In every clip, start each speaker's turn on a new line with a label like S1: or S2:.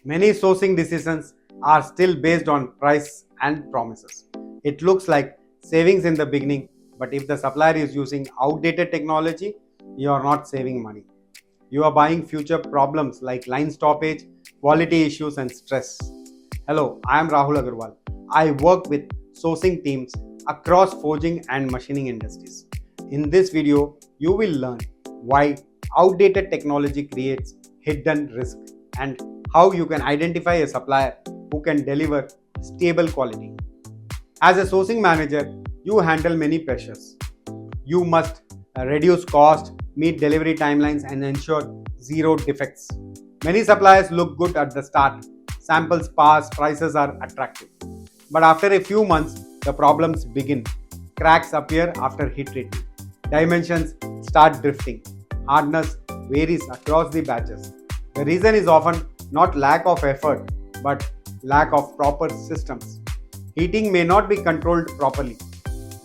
S1: Many sourcing decisions are still based on price and promises. It looks like savings in the beginning, but if the supplier is using outdated technology, you are not saving money. You are buying future problems like line stoppage, quality issues, and stress. Hello, I am Rahul Agarwal. I work with sourcing teams across forging and machining industries. In this video, you will learn why outdated technology creates hidden risk and how you can identify a supplier who can deliver stable quality. As a sourcing manager, you handle many pressures. You must reduce cost, meet delivery timelines, and ensure zero defects. Many suppliers look good at the start. Samples pass, prices are attractive. But after a few months, the problems begin. Cracks appear after heat treatment. Dimensions start drifting. Hardness varies across the batches. The reason is often not lack of effort, but lack of proper systems. Heating may not be controlled properly.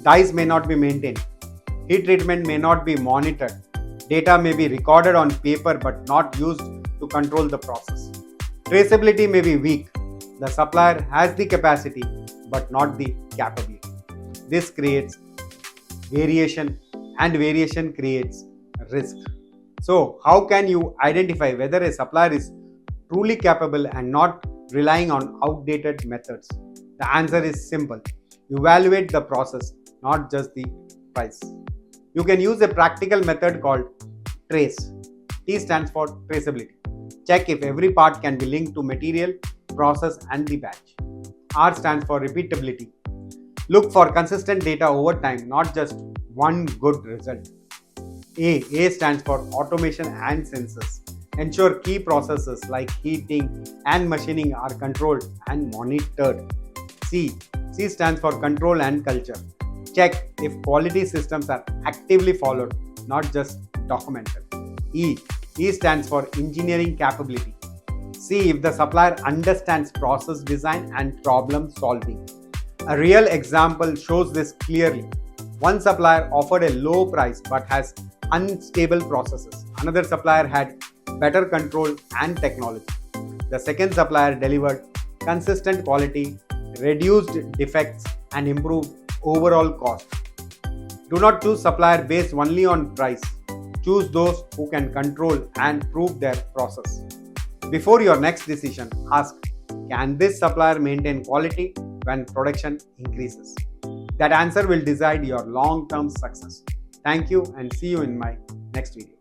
S1: Dyes may not be maintained. Heat treatment may not be monitored. Data may be recorded on paper but not used to control the process. Traceability may be weak. The supplier has the capacity but not the capability. This creates variation, and variation creates risk. So, how can you identify whether a supplier is truly capable and not relying on outdated methods? The answer is simple. Evaluate the process, not just the price. You can use a practical method called TRACE. T stands for traceability. Check if every part can be linked to material, process, and the batch. R stands for repeatability. Look for consistent data over time, not just one good result. A stands for automation and sensors. Ensure key processes like heating and machining are controlled and monitored. C stands for control and culture. Check if quality systems are actively followed, not just documented. E stands for engineering capability. See if the supplier understands process design and problem solving. A real example shows this clearly. One supplier offered a low price but has unstable processes. Another supplier had better control and technology. The second supplier delivered consistent quality, reduced defects, and improved overall cost. Do not choose supplier based only on price. Choose those who can control and prove their process. Before your next decision, ask, can this supplier maintain quality when production increases? That answer will decide your long-term success. Thank you and see you in my next video.